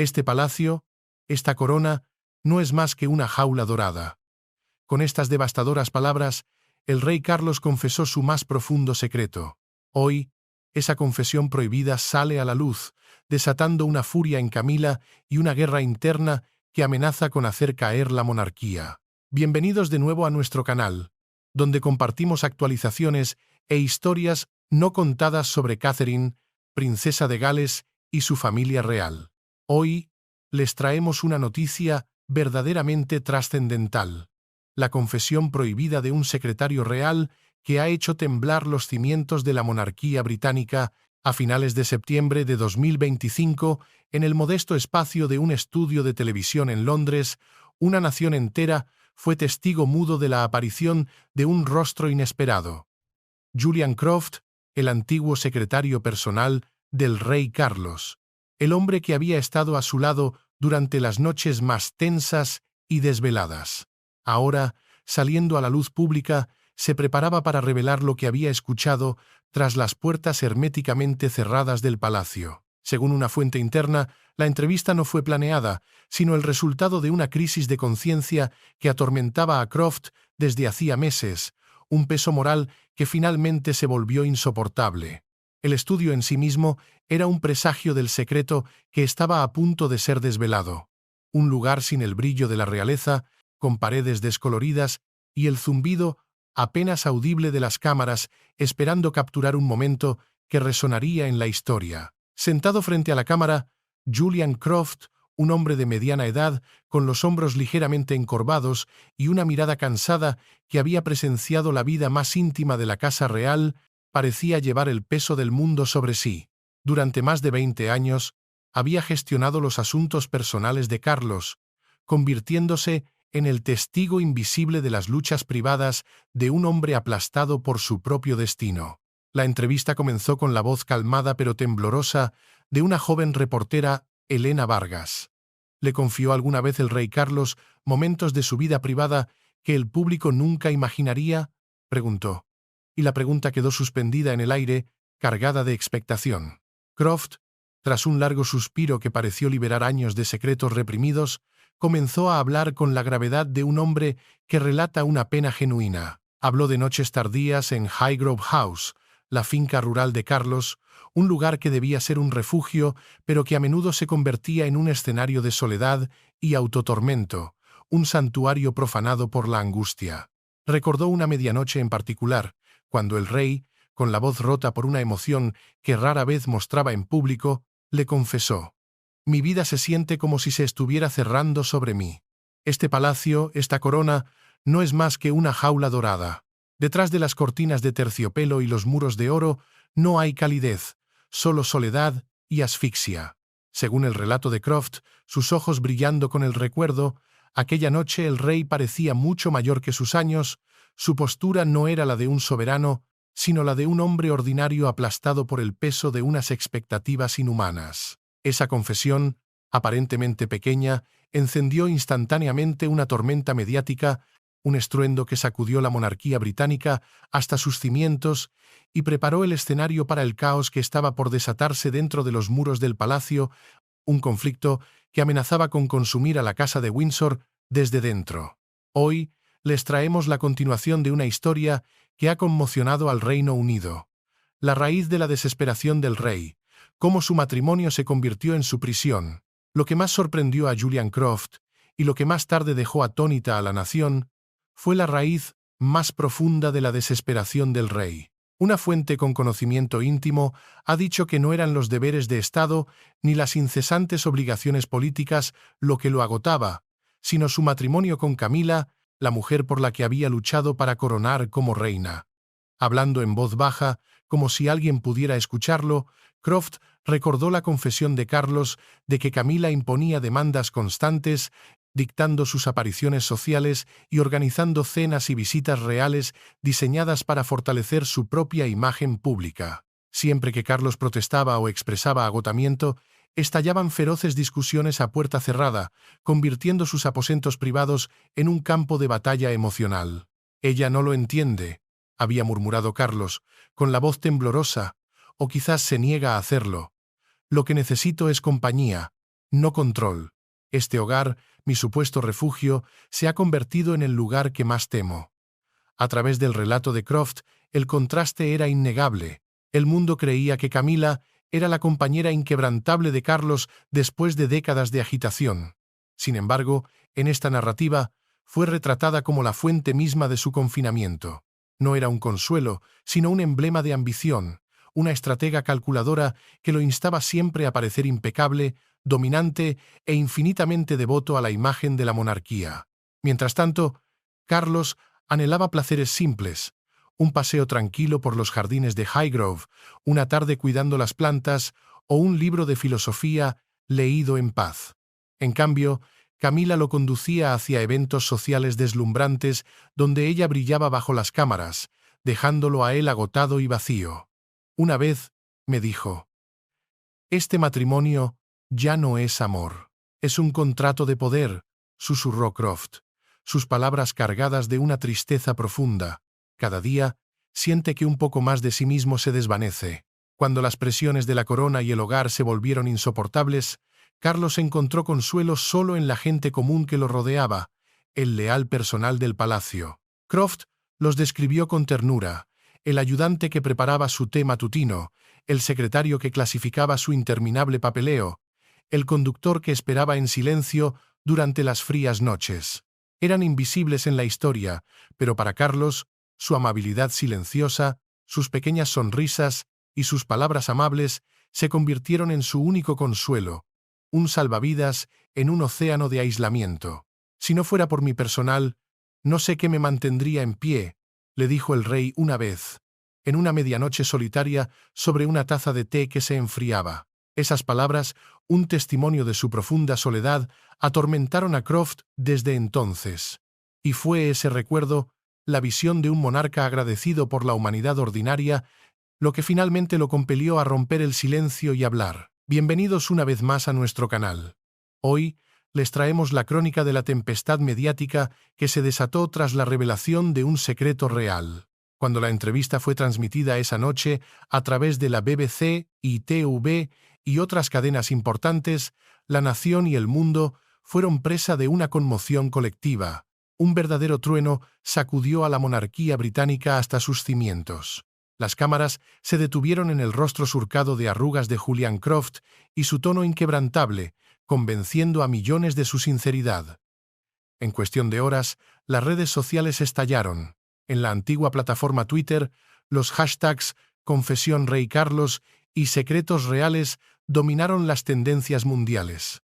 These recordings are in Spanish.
Este palacio, esta corona, no es más que una jaula dorada. Con estas devastadoras palabras, el rey Carlos confesó su más profundo secreto. Hoy, esa confesión prohibida sale a la luz, desatando una furia en Camila y una guerra interna que amenaza con hacer caer la monarquía. Bienvenidos de nuevo a nuestro canal, donde compartimos actualizaciones e historias no contadas sobre Catherine, princesa de Gales, y su familia real. Hoy, les traemos una noticia verdaderamente trascendental: la confesión prohibida de un secretario real que ha hecho temblar los cimientos de la monarquía británica a finales de septiembre de 2025, en el modesto espacio de un estudio de televisión en Londres. Una nación entera fue testigo mudo de la aparición de un rostro inesperado. Julian Croft, el antiguo secretario personal del rey Carlos, el hombre que había estado a su lado durante las noches más tensas y desveladas. Ahora, saliendo a la luz pública, se preparaba para revelar lo que había escuchado tras las puertas herméticamente cerradas del palacio. Según una fuente interna, la entrevista no fue planeada, sino el resultado de una crisis de conciencia que atormentaba a Croft desde hacía meses, un peso moral que finalmente se volvió insoportable. El estudio en sí mismo era un presagio del secreto que estaba a punto de ser desvelado. Un lugar sin el brillo de la realeza, con paredes descoloridas y el zumbido apenas audible de las cámaras, esperando capturar un momento que resonaría en la historia. Sentado frente a la cámara, Julian Croft, un hombre de mediana edad, con los hombros ligeramente encorvados y una mirada cansada, que había presenciado la vida más íntima de la casa real, parecía llevar el peso del mundo sobre sí. Durante más de 20 años, había gestionado los asuntos personales de Carlos, convirtiéndose en el testigo invisible de las luchas privadas de un hombre aplastado por su propio destino. La entrevista comenzó con la voz calmada pero temblorosa de una joven reportera, Elena Vargas. ¿Le confió alguna vez el rey Carlos momentos de su vida privada que el público nunca imaginaría?, preguntó. Y la pregunta quedó suspendida en el aire, cargada de expectación. Croft, tras un largo suspiro que pareció liberar años de secretos reprimidos, comenzó a hablar con la gravedad de un hombre que relata una pena genuina. Habló de noches tardías en Highgrove House, la finca rural de Carlos, un lugar que debía ser un refugio, pero que a menudo se convertía en un escenario de soledad y autotormento, un santuario profanado por la angustia. Recordó una medianoche en particular, cuando el rey, con la voz rota por una emoción que rara vez mostraba en público, le confesó: «Mi vida se siente como si se estuviera cerrando sobre mí. Este palacio, esta corona, no es más que una jaula dorada. Detrás de las cortinas de terciopelo y los muros de oro no hay calidez, solo soledad y asfixia». Según el relato de Croft, sus ojos brillando con el recuerdo, aquella noche el rey parecía mucho mayor que sus años. Su postura no era la de un soberano, sino la de un hombre ordinario aplastado por el peso de unas expectativas inhumanas. Esa confesión, aparentemente pequeña, encendió instantáneamente una tormenta mediática, un estruendo que sacudió la monarquía británica hasta sus cimientos y preparó el escenario para el caos que estaba por desatarse dentro de los muros del palacio, un conflicto que amenazaba con consumir a la casa de Windsor desde dentro. Hoy les traemos la continuación de una historia que ha conmocionado al Reino Unido. La raíz de la desesperación del rey, cómo su matrimonio se convirtió en su prisión. Lo que más sorprendió a Julian Croft, y lo que más tarde dejó atónita a la nación, fue la raíz más profunda de la desesperación del rey. Una fuente con conocimiento íntimo ha dicho que no eran los deberes de Estado ni las incesantes obligaciones políticas lo que lo agotaba, sino su matrimonio con Camila, la mujer por la que había luchado para coronar como reina. Hablando en voz baja, como si alguien pudiera escucharlo, Croft recordó la confesión de Carlos de que Camila imponía demandas constantes, dictando sus apariciones sociales y organizando cenas y visitas reales diseñadas para fortalecer su propia imagen pública. Siempre que Carlos protestaba o expresaba agotamiento, estallaban feroces discusiones a puerta cerrada, convirtiendo sus aposentos privados en un campo de batalla emocional. «Ella no lo entiende», había murmurado Carlos, con la voz temblorosa, «o quizás se niega a hacerlo. Lo que necesito es compañía. no control. Este hogar, mi supuesto refugio, se ha convertido en el lugar que más temo. A través del relato de Croft, el contraste era innegable. El mundo creía que Camila era la compañera inquebrantable de Carlos después de décadas de agitación. Sin embargo, en esta narrativa, fue retratada como la fuente misma de su confinamiento. No era un consuelo, sino un emblema de ambición, una estratega calculadora que lo instaba siempre a parecer impecable, dominante e infinitamente devoto a la imagen de la monarquía. Mientras tanto, Carlos anhelaba placeres simples, un paseo tranquilo por los jardines de Highgrove, una tarde cuidando las plantas o un libro de filosofía leído en paz. En cambio, Camila lo conducía hacia eventos sociales deslumbrantes donde ella brillaba bajo las cámaras, dejándolo a él agotado y vacío. Una vez, me dijo, «Este matrimonio ya no es amor, es un contrato de poder», susurró Croft, sus palabras cargadas de una tristeza profunda. Cada día, siente que un poco más de sí mismo se desvanece. Cuando las presiones de la corona y el hogar se volvieron insoportables, Carlos encontró consuelo solo en la gente común que lo rodeaba, el leal personal del palacio. Croft los describió con ternura: el ayudante que preparaba su té matutino, el secretario que clasificaba su interminable papeleo, el conductor que esperaba en silencio durante las frías noches. Eran invisibles en la historia, pero para Carlos, su amabilidad silenciosa, sus pequeñas sonrisas y sus palabras amables se convirtieron en su único consuelo, un salvavidas en un océano de aislamiento. «Si no fuera por mi personal, no sé qué me mantendría en pie», le dijo el rey una vez, en una medianoche solitaria sobre una taza de té que se enfriaba. Esas palabras, un testimonio de su profunda soledad, atormentaron a Croft desde entonces. Y fue ese recuerdo, la visión de un monarca agradecido por la humanidad ordinaria, lo que finalmente lo compelió a romper el silencio y hablar. Bienvenidos una vez más a nuestro canal. Hoy les traemos la crónica de la tempestad mediática que se desató tras la revelación de un secreto real. Cuando la entrevista fue transmitida esa noche a través de la BBC, ITV y otras cadenas importantes, la nación y el mundo fueron presa de una conmoción colectiva. Un verdadero trueno sacudió a la monarquía británica hasta sus cimientos. Las cámaras se detuvieron en el rostro surcado de arrugas de Julian Croft y su tono inquebrantable, convenciendo a millones de su sinceridad. En cuestión de horas, las redes sociales estallaron. En la antigua plataforma Twitter, los hashtags Confesión Rey Carlos y Secretos Reales dominaron las tendencias mundiales.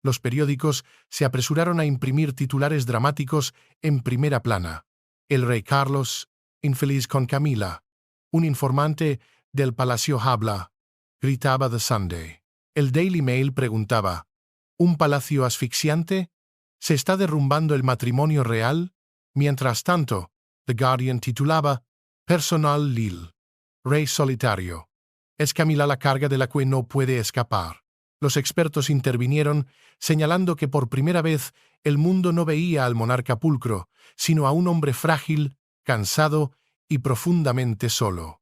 Los periódicos se apresuraron a imprimir titulares dramáticos en primera plana. «El rey Carlos, infeliz con Camila. Un informante del Palacio habla», gritaba The Sunday. El Daily Mail preguntaba: «¿Un palacio asfixiante? ¿Se está derrumbando el matrimonio real?». Mientras tanto, The Guardian titulaba: «Personal Lil. Rey solitario. Es Camila la carga de la que no puede escapar». Los expertos intervinieron, señalando que por primera vez el mundo no veía al monarca pulcro, sino a un hombre frágil, cansado y profundamente solo.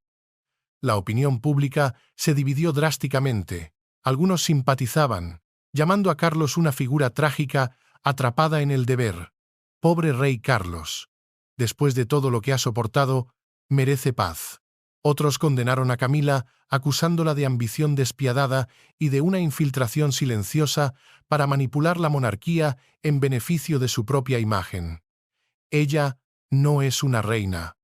La opinión pública se dividió drásticamente. Algunos simpatizaban, llamando a Carlos una figura trágica atrapada en el deber. «Pobre rey Carlos. Después de todo lo que ha soportado, merece paz». Otros condenaron a Camila, acusándola de ambición despiadada y de una infiltración silenciosa para manipular la monarquía en beneficio de su propia imagen. Ella no es una reina,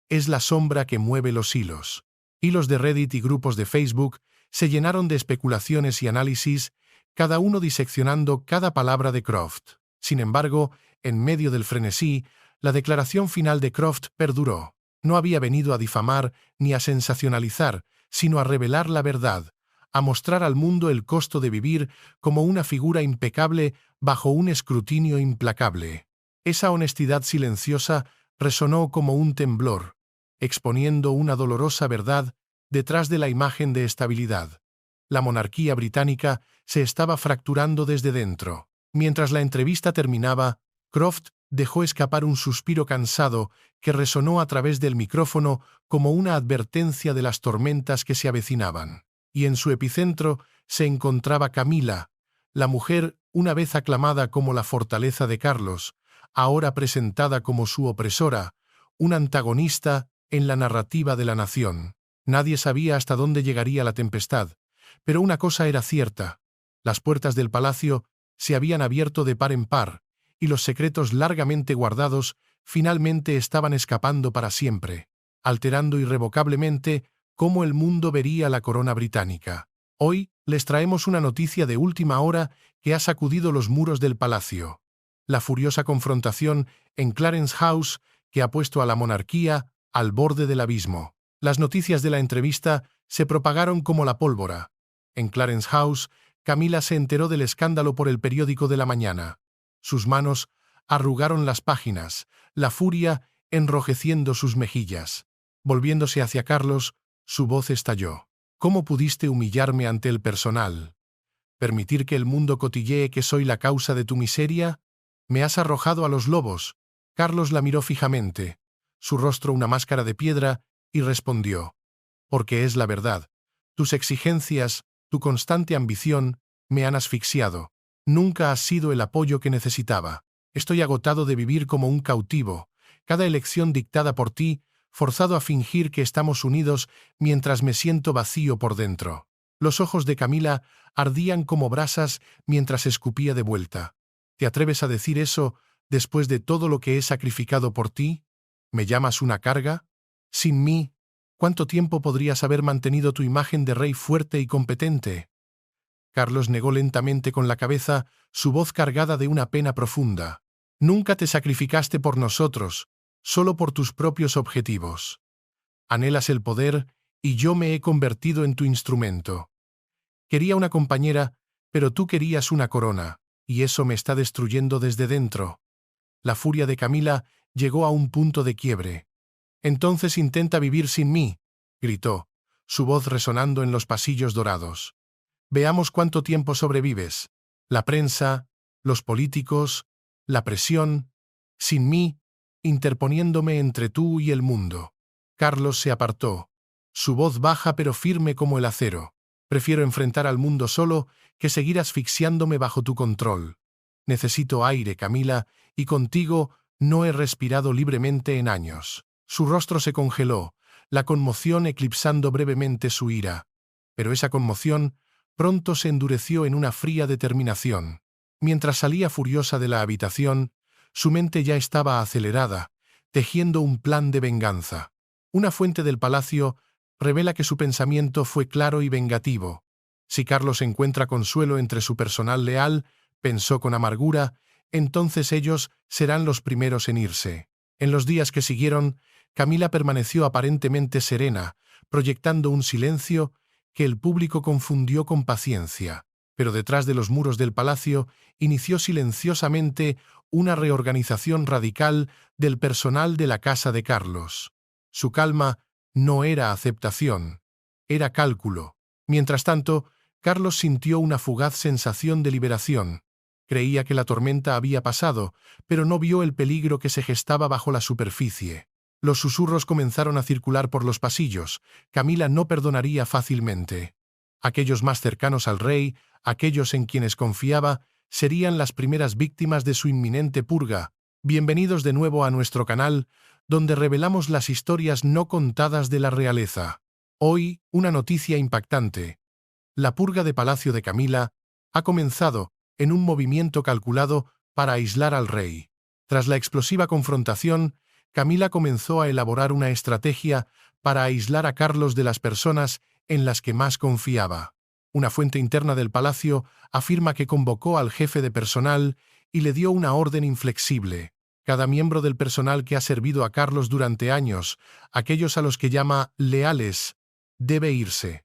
es la sombra que mueve los hilos. Hilos de Reddit y grupos de Facebook se llenaron de especulaciones y análisis, cada uno diseccionando cada palabra de Croft. Sin embargo, en medio del frenesí, la declaración final de Croft perduró. No había venido a difamar ni a sensacionalizar, sino a revelar la verdad, a mostrar al mundo el costo de vivir como una figura impecable bajo un escrutinio implacable. Esa honestidad silenciosa resonó como un temblor, exponiendo una dolorosa verdad detrás de la imagen de estabilidad. La monarquía británica se estaba fracturando desde dentro. Mientras la entrevista terminaba, Croft dejó escapar un suspiro cansado que resonó a través del micrófono como una advertencia de las tormentas que se avecinaban. Y en su epicentro se encontraba Camila, La mujer, una vez aclamada como la fortaleza de Carlos, ahora presentada como su opresora, un antagonista en la narrativa de la nación. Nadie sabía hasta dónde llegaría la tempestad, pero una cosa era cierta: las puertas del palacio se habían abierto de par en par, y los secretos largamente guardados finalmente estaban escapando para siempre, alterando irrevocablemente cómo el mundo vería la corona británica. Hoy les traemos una noticia de última hora que ha sacudido los muros del palacio: la furiosa confrontación en Clarence House que ha puesto a la monarquía al borde del abismo. Las noticias de la entrevista se propagaron como la pólvora. En Clarence House, Camila se enteró del escándalo por el periódico de la mañana. Sus manos arrugaron las páginas, la furia enrojeciendo sus mejillas. Volviéndose hacia Carlos, su voz estalló. ¿Cómo pudiste humillarme ante el personal? ¿Permitir que el mundo cotillee que soy la causa de tu miseria? Me has arrojado a los lobos. Carlos la miró fijamente, su rostro una máscara de piedra, y respondió: porque es la verdad. Tus exigencias, tu constante ambición, me han asfixiado. Nunca has sido el apoyo que necesitaba. Estoy agotado de vivir como un cautivo, cada elección dictada por ti, forzado a fingir que estamos unidos mientras me siento vacío por dentro. Los ojos de Camila ardían como brasas mientras escupía de vuelta. ¿Te atreves a decir eso después de todo lo que he sacrificado por ti? ¿Me llamas una carga? Sin mí, ¿cuánto tiempo podrías haber mantenido tu imagen de rey fuerte y competente? Carlos negó lentamente con la cabeza, su voz cargada de una pena profunda. Nunca te sacrificaste por nosotros, solo por tus propios objetivos. Anhelas el poder y yo me he convertido en tu instrumento. Quería una compañera, pero tú querías una corona, y eso me está destruyendo desde dentro. La furia de Camila llegó a un punto de quiebre. Entonces intenta vivir sin mí, gritó, su voz resonando en los pasillos dorados. Veamos cuánto tiempo sobrevives. La prensa, los políticos, la presión, sin mí, interponiéndome entre tú y el mundo. Carlos se apartó, su voz baja pero firme como el acero. Prefiero enfrentar al mundo solo que seguir asfixiándome bajo tu control. Necesito aire, Camila, y contigo no he respirado libremente en años. Su rostro se congeló, la conmoción eclipsando brevemente su ira. Pero esa conmoción pronto se endureció en una fría determinación. Mientras salía furiosa de la habitación, su mente ya estaba acelerada, tejiendo un plan de venganza. Una fuente del palacio revela que su pensamiento fue claro y vengativo. Si Carlos encuentra consuelo entre su personal leal, pensó con amargura, entonces ellos serán los primeros en irse. En los días que siguieron, Camila permaneció aparentemente serena, proyectando un silencio que el público confundió con paciencia. Pero detrás de los muros del palacio inició silenciosamente una reorganización radical del personal de la casa de Carlos. Su calma no era aceptación, era cálculo. Mientras tanto, Carlos sintió una fugaz sensación de liberación. Creía que la tormenta había pasado, pero no vio el peligro que se gestaba bajo la superficie. Los susurros comenzaron a circular por los pasillos. Camila no perdonaría fácilmente. Aquellos más cercanos al rey, aquellos en quienes confiaba, serían las primeras víctimas de su inminente purga. Bienvenidos de nuevo a nuestro canal, donde revelamos las historias no contadas de la realeza. Hoy, una noticia impactante. La purga de Palacio de Camila ha comenzado en un movimiento calculado para aislar al rey. Tras la explosiva confrontación, Camila comenzó a elaborar una estrategia para aislar a Carlos de las personas en las que más confiaba. Una fuente interna del palacio afirma que convocó al jefe de personal y le dio una orden inflexible. Cada miembro del personal que ha servido a Carlos durante años, aquellos a los que llama leales, debe irse.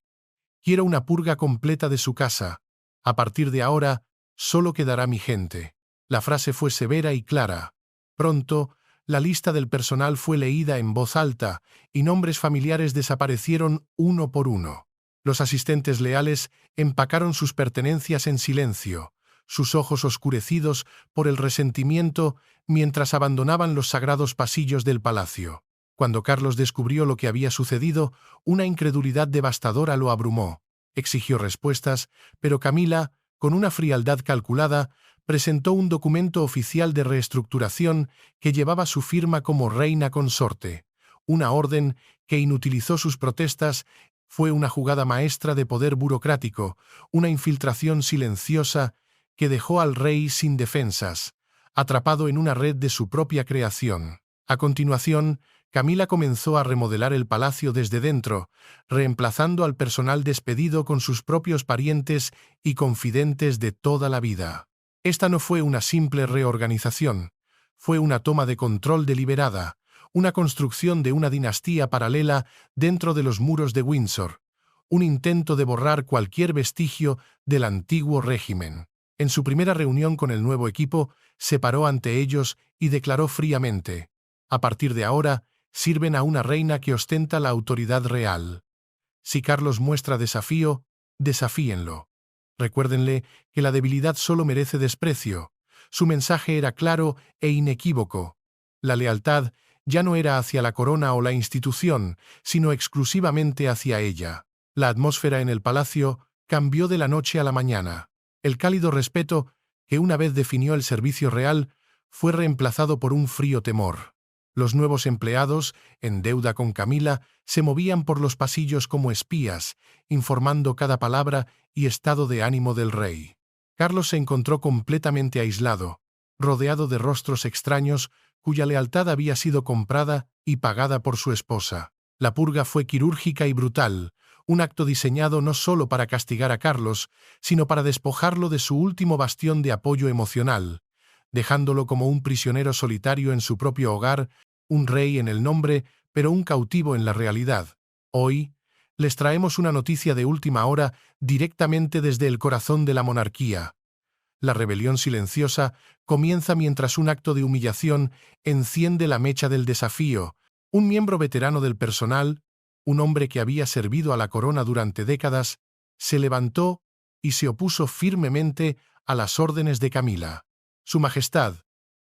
Quiero una purga completa de su casa. A partir de ahora, solo quedará mi gente. La frase fue severa y clara. Pronto, la lista del personal fue leída en voz alta y nombres familiares desaparecieron uno por uno. Los asistentes leales empacaron sus pertenencias en silencio, sus ojos oscurecidos por el resentimiento mientras abandonaban los sagrados pasillos del palacio. Cuando Carlos descubrió lo que había sucedido, una incredulidad devastadora lo abrumó. Exigió respuestas, pero Camila Con una frialdad calculada, presentó un documento oficial de reestructuración que llevaba su firma como reina consorte. Una orden que inutilizó sus protestas. Fue una jugada maestra de poder burocrático, una infiltración silenciosa que dejó al rey sin defensas, atrapado en una red de su propia creación. A continuación, Camila comenzó a remodelar el palacio desde dentro, reemplazando al personal despedido con sus propios parientes y confidentes de toda la vida. Esta no fue una simple reorganización, fue una toma de control deliberada, una construcción de una dinastía paralela dentro de los muros de Windsor, un intento de borrar cualquier vestigio del antiguo régimen. En su primera reunión con el nuevo equipo, se paró ante ellos y declaró fríamente: «A partir de ahora, sirven a una reina que ostenta la autoridad real. Si Carlos muestra desafío, desafíenlo. Recuérdenle que la debilidad solo merece desprecio». Su mensaje era claro e inequívoco. La lealtad ya no era hacia la corona o la institución, sino exclusivamente hacia ella. La atmósfera en el palacio cambió de la noche a la mañana. El cálido respeto que una vez definió el servicio real fue reemplazado por un frío temor. Los nuevos empleados, en deuda con Camila, se movían por los pasillos como espías, informando cada palabra y estado de ánimo del rey. Carlos se encontró completamente aislado, rodeado de rostros extraños cuya lealtad había sido comprada y pagada por su esposa. La purga fue quirúrgica y brutal, un acto diseñado no solo para castigar a Carlos, sino para despojarlo de su último bastión de apoyo emocional, dejándolo como un prisionero solitario en su propio hogar, un rey en el nombre, pero un cautivo en la realidad. Hoy, les traemos una noticia de última hora directamente desde el corazón de la monarquía. La rebelión silenciosa comienza mientras un acto de humillación enciende la mecha del desafío. Un miembro veterano del personal, un hombre que había servido a la corona durante décadas, se levantó y se opuso firmemente a las órdenes de Camila. «Su Majestad»,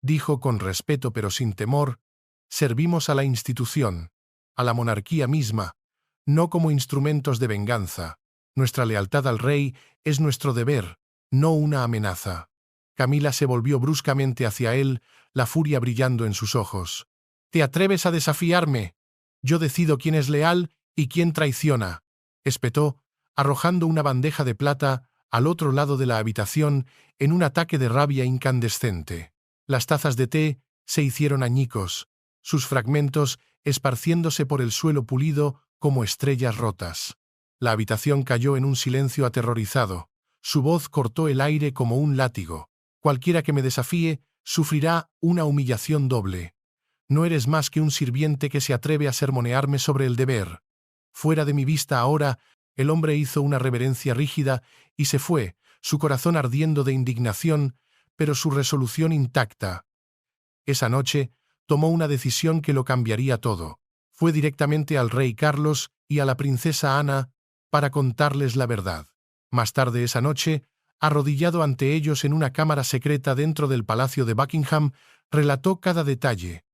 dijo con respeto pero sin temor, «servimos a la institución, a la monarquía misma, no como instrumentos de venganza. Nuestra lealtad al rey es nuestro deber, no una amenaza». Camila se volvió bruscamente hacia él, la furia brillando en sus ojos. «¿Te atreves a desafiarme? Yo decido quién es leal y quién traiciona», espetó, arrojando una bandeja de plata al otro lado de la habitación en un ataque de rabia incandescente. Las tazas de té se hicieron añicos, sus fragmentos esparciéndose por el suelo pulido como estrellas rotas. La habitación cayó en un silencio aterrorizado. Su voz cortó el aire como un látigo. «Cualquiera que me desafíe sufrirá una humillación doble. No eres más que un sirviente que se atreve a sermonearme sobre el deber. Fuera de mi vista ahora». El hombre hizo una reverencia rígida y se fue, su corazón ardiendo de indignación, pero su resolución intacta. Esa noche tomó una decisión que lo cambiaría todo. Fue directamente al rey Carlos y a la princesa Ana para contarles la verdad. Más tarde esa noche, arrodillado ante ellos en una cámara secreta dentro del palacio de Buckingham, relató cada detalle.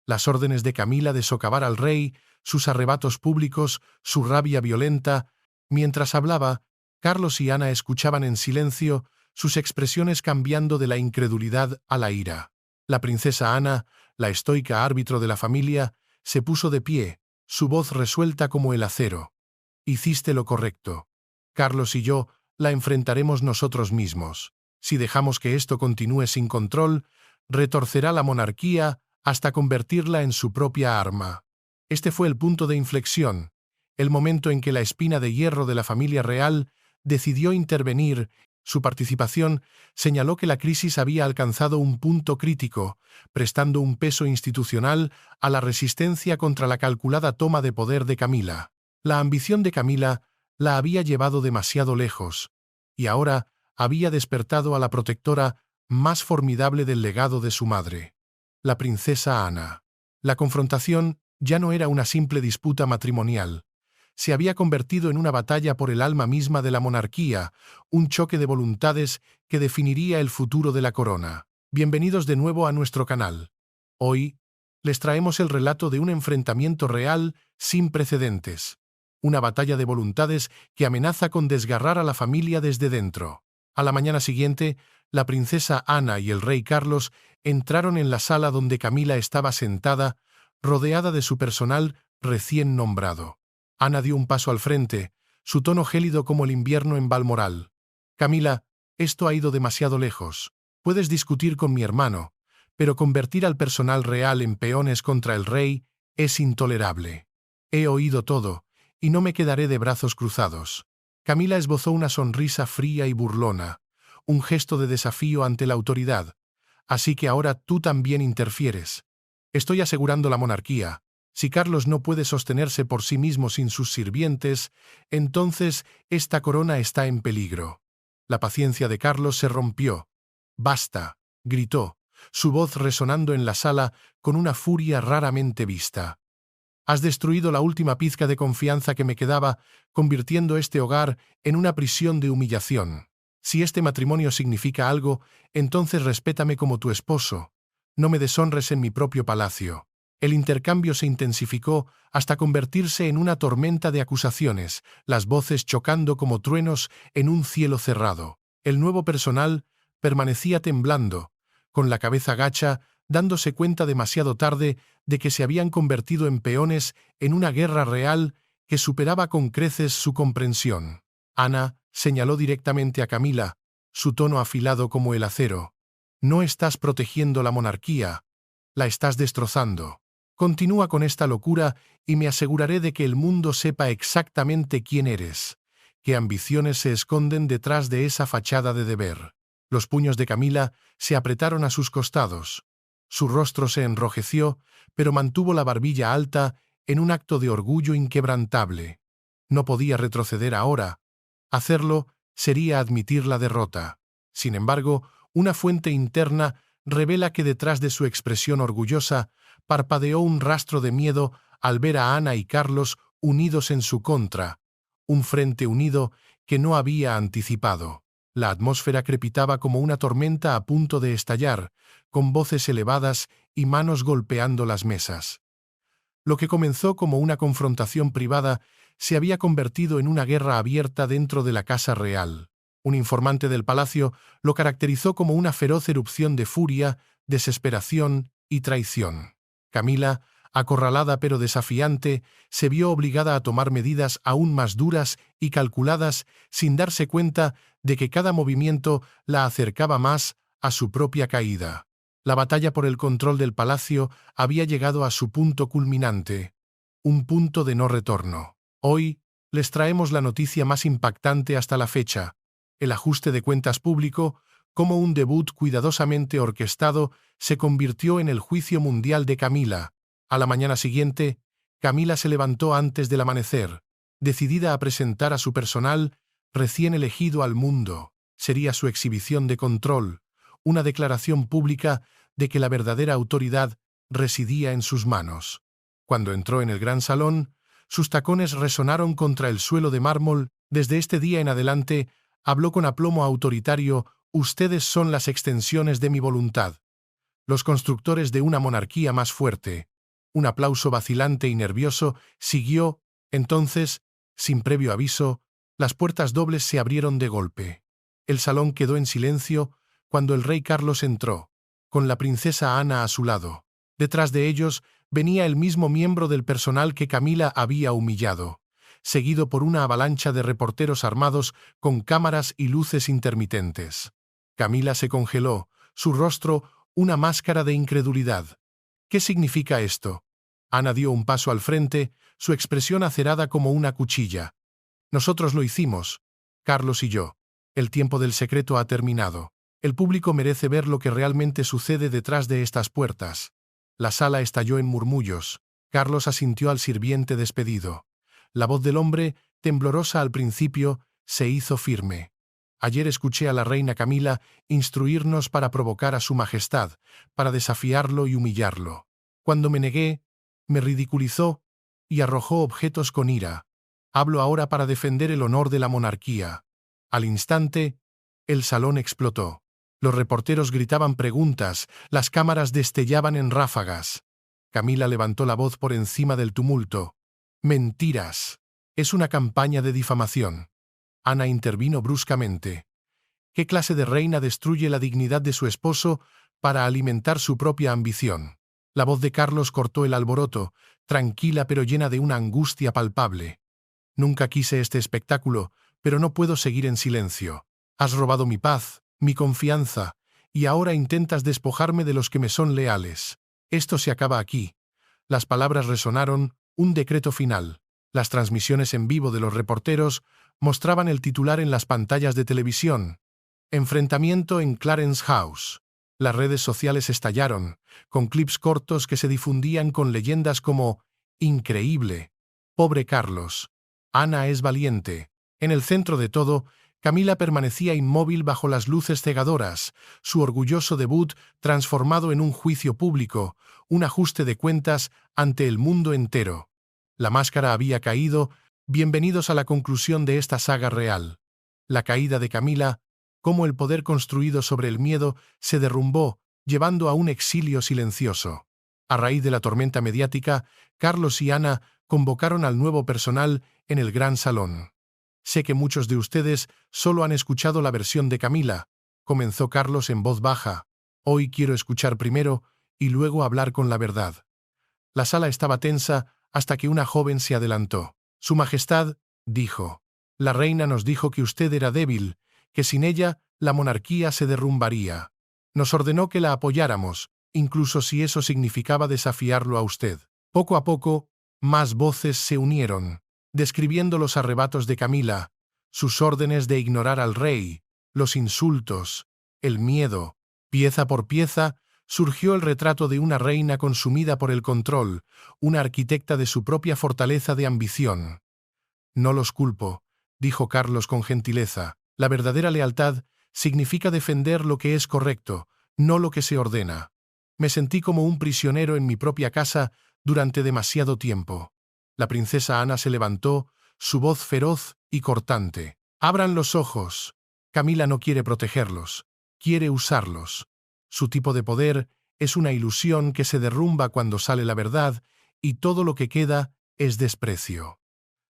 Las órdenes de Camila de socavar al rey, sus arrebatos públicos, su rabia violenta. Mientras hablaba, Carlos y Ana escuchaban en silencio, sus expresiones cambiando de la incredulidad a la ira. La princesa Ana, la estoica árbitro de la familia, se puso de pie, su voz resuelta como el acero. «Hiciste lo correcto. Carlos y yo la enfrentaremos nosotros mismos. Si dejamos que esto continúe sin control, retorcerá la monarquía hasta convertirla en su propia arma». Este fue el punto de inflexión, el momento en que la espina de hierro de la familia real decidió intervenir. Su participación señaló que la crisis había alcanzado un punto crítico, prestando un peso institucional a la resistencia contra la calculada toma de poder de Camila. La ambición de Camila la había llevado demasiado lejos, y ahora había despertado a la protectora más formidable del legado de su madre, la princesa Ana. La confrontación ya no era una simple disputa matrimonial. Se había convertido en una batalla por el alma misma de la monarquía, un choque de voluntades que definiría el futuro de la corona. Bienvenidos de nuevo a nuestro canal. Hoy les traemos el relato de un enfrentamiento real sin precedentes. Una batalla de voluntades que amenaza con desgarrar a la familia desde dentro. A la mañana siguiente, la princesa Ana y el rey Carlos entraron en la sala donde Camila estaba sentada, rodeada de su personal recién nombrado. Ana dio un paso al frente, su tono gélido como el invierno en Balmoral. «Camila, esto ha ido demasiado lejos. Puedes discutir con mi hermano, pero convertir al personal real en peones contra el rey es intolerable. He oído todo, y no me quedaré de brazos cruzados». Camila esbozó una sonrisa fría y burlona, un gesto de desafío ante la autoridad. «Así que ahora tú también interfieres. Estoy asegurando la monarquía. Si Carlos no puede sostenerse por sí mismo sin sus sirvientes, entonces esta corona está en peligro». La paciencia de Carlos se rompió. «Basta», gritó, su voz resonando en la sala con una furia raramente vista. «Has destruido la última pizca de confianza que me quedaba, convirtiendo este hogar en una prisión de humillación. Si este matrimonio significa algo, entonces respétame como tu esposo. No me deshonres en mi propio palacio». El intercambio se intensificó hasta convertirse en una tormenta de acusaciones, las voces chocando como truenos en un cielo cerrado. El nuevo personal permanecía temblando, con la cabeza gacha, dándose cuenta demasiado tarde de que se habían convertido en peones en una guerra real que superaba con creces su comprensión. Ana señaló directamente a Camila, su tono afilado como el acero. «No estás protegiendo la monarquía, la estás destrozando. Continúa con esta locura y me aseguraré de que el mundo sepa exactamente quién eres, qué ambiciones se esconden detrás de esa fachada de deber». Los puños de Camila se apretaron a sus costados. Su rostro se enrojeció, pero mantuvo la barbilla alta en un acto de orgullo inquebrantable. No podía retroceder ahora. Hacerlo sería admitir la derrota. Sin embargo, una fuente interna revela que detrás de su expresión orgullosa parpadeó un rastro de miedo al ver a Ana y Carlos unidos en su contra, un frente unido que no había anticipado. La atmósfera crepitaba como una tormenta a punto de estallar, con voces elevadas y manos golpeando las mesas. Lo que comenzó como una confrontación privada se había convertido en una guerra abierta dentro de la Casa Real. Un informante del palacio lo caracterizó como una feroz erupción de furia, desesperación y traición. Camila, acorralada pero desafiante, se vio obligada a tomar medidas aún más duras y calculadas sin darse cuenta de que cada movimiento la acercaba más a su propia caída. La batalla por el control del palacio había llegado a su punto culminante, un punto de no retorno. Hoy les traemos la noticia más impactante hasta la fecha: el ajuste de cuentas público, como un debut cuidadosamente orquestado, se convirtió en el juicio mundial de Camila. A la mañana siguiente, Camila se levantó antes del amanecer, decidida a presentar a su personal recién elegido al mundo. Sería su exhibición de control, una declaración pública de que la verdadera autoridad residía en sus manos. Cuando entró en el gran salón, sus tacones resonaron contra el suelo de mármol. Desde este día en adelante, habló con aplomo autoritario: «Ustedes son las extensiones de mi voluntad, los constructores de una monarquía más fuerte». Un aplauso vacilante y nervioso siguió. Entonces, sin previo aviso, las puertas dobles se abrieron de golpe. El salón quedó en silencio cuando el rey Carlos entró, con la princesa Ana a su lado. Detrás de ellos venía el mismo miembro del personal que Camila había humillado, seguido por una avalancha de reporteros armados con cámaras y luces intermitentes. Camila se congeló, su rostro una máscara de incredulidad. «¿Qué significa esto?». Ana dio un paso al frente, su expresión acerada como una cuchilla. «Nosotros lo hicimos, Carlos y yo. El tiempo del secreto ha terminado. El público merece ver lo que realmente sucede detrás de estas puertas». La sala estalló en murmullos. Carlos asintió al sirviente despedido. La voz del hombre, temblorosa al principio, se hizo firme. «Ayer escuché a la reina Camila instruirnos para provocar a su majestad, para desafiarlo y humillarlo. Cuando me negué, me ridiculizó y arrojó objetos con ira. Hablo ahora para defender el honor de la monarquía». Al instante, el salón explotó. Los reporteros gritaban preguntas, las cámaras destellaban en ráfagas. Camila levantó la voz por encima del tumulto. «Mentiras. Es una campaña de difamación». Ana intervino bruscamente. ¿Qué clase de reina destruye la dignidad de su esposo para alimentar su propia ambición? La voz de Carlos cortó el alboroto, tranquila pero llena de una angustia palpable. Nunca quise este espectáculo, pero no puedo seguir en silencio. Has robado mi paz, mi confianza, y ahora intentas despojarme de los que me son leales. Esto se acaba aquí. Las palabras resonaron, un decreto final. Las transmisiones en vivo de los reporteros mostraban el titular en las pantallas de televisión. Enfrentamiento en Clarence House. Las redes sociales estallaron, con clips cortos que se difundían con leyendas como «Increíble», «Pobre Carlos», «Ana es valiente». En el centro de todo, Camila permanecía inmóvil bajo las luces cegadoras, su orgulloso debut transformado en un juicio público, un ajuste de cuentas ante el mundo entero. La máscara había caído, bienvenidos a la conclusión de esta saga real. La caída de Camila, cómo el poder construido sobre el miedo se derrumbó, llevando a un exilio silencioso. A raíz de la tormenta mediática, Carlos y Ana convocaron al nuevo personal en el gran salón. Sé que muchos de ustedes solo han escuchado la versión de Camila, comenzó Carlos en voz baja. Hoy quiero escuchar primero y luego hablar con la verdad. La sala estaba tensa hasta que una joven se adelantó. Su Majestad, dijo, la reina nos dijo que usted era débil, que sin ella la monarquía se derrumbaría. Nos ordenó que la apoyáramos, incluso si eso significaba desafiarlo a usted. Poco a poco, más voces se unieron, describiendo los arrebatos de Camila, sus órdenes de ignorar al rey, los insultos, el miedo. Pieza por pieza, surgió el retrato de una reina consumida por el control, una arquitecta de su propia fortaleza de ambición. No los culpo, dijo Carlos con gentileza. La verdadera lealtad significa defender lo que es correcto, no lo que se ordena. Me sentí como un prisionero en mi propia casa durante demasiado tiempo. La princesa Ana se levantó, su voz feroz y cortante. Abran los ojos. Camila no quiere protegerlos, quiere usarlos. Su tipo de poder es una ilusión que se derrumba cuando sale la verdad y todo lo que queda es desprecio.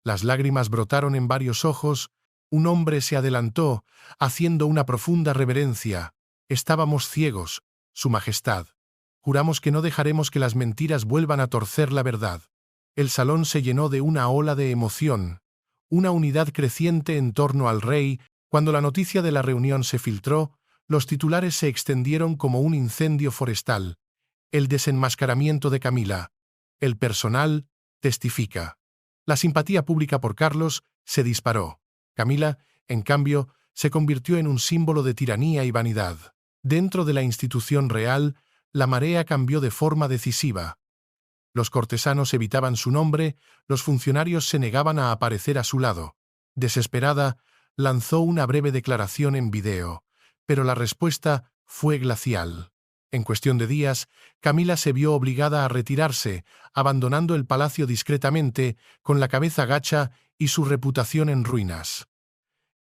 Las lágrimas brotaron en varios ojos. Un hombre se adelantó, haciendo una profunda reverencia. Estábamos ciegos, Su Majestad. Juramos que no dejaremos que las mentiras vuelvan a torcer la verdad. El salón se llenó de una ola de emoción, una unidad creciente en torno al rey. Cuando la noticia de la reunión se filtró, los titulares se extendieron como un incendio forestal. El desenmascaramiento de Camila. El personal testifica. La simpatía pública por Carlos se disparó. Camila, en cambio, se convirtió en un símbolo de tiranía y vanidad. Dentro de la institución real, la marea cambió de forma decisiva. Los cortesanos evitaban su nombre, los funcionarios se negaban a aparecer a su lado. Desesperada, lanzó una breve declaración en video, pero la respuesta fue glacial. En cuestión de días, Camila se vio obligada a retirarse, abandonando el palacio discretamente, con la cabeza gacha y su reputación en ruinas.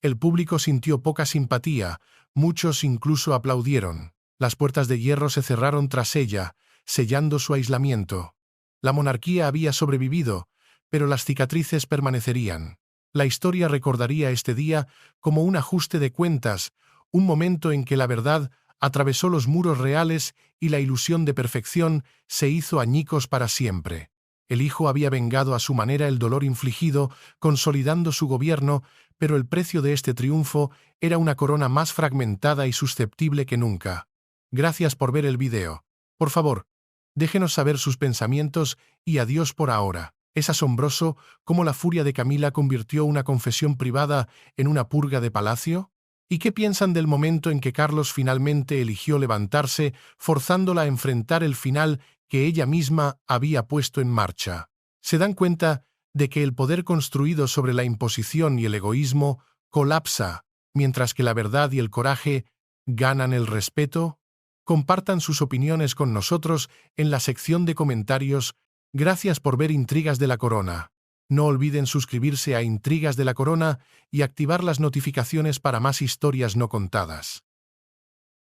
El público sintió poca simpatía, muchos incluso aplaudieron. Las puertas de hierro se cerraron tras ella, sellando su aislamiento. La monarquía había sobrevivido, pero las cicatrices permanecerían. La historia recordaría este día como un ajuste de cuentas, un momento en que la verdad atravesó los muros reales y la ilusión de perfección se hizo añicos para siempre. El hijo había vengado a su manera el dolor infligido, consolidando su gobierno, pero el precio de este triunfo era una corona más fragmentada y susceptible que nunca. Gracias por ver el video. Por favor, déjenos saber sus pensamientos y adiós por ahora. Es asombroso cómo la furia de Camila convirtió una confesión privada en una purga de palacio. ¿Y qué piensan del momento en que Carlos finalmente eligió levantarse, forzándola a enfrentar el final que ella misma había puesto en marcha? ¿Se dan cuenta de que el poder construido sobre la imposición y el egoísmo colapsa, mientras que la verdad y el coraje ganan el respeto? Compartan sus opiniones con nosotros en la sección de comentarios. Gracias por ver Intrigas de la Corona. No olviden suscribirse a Intrigas de la Corona y activar las notificaciones para más historias no contadas.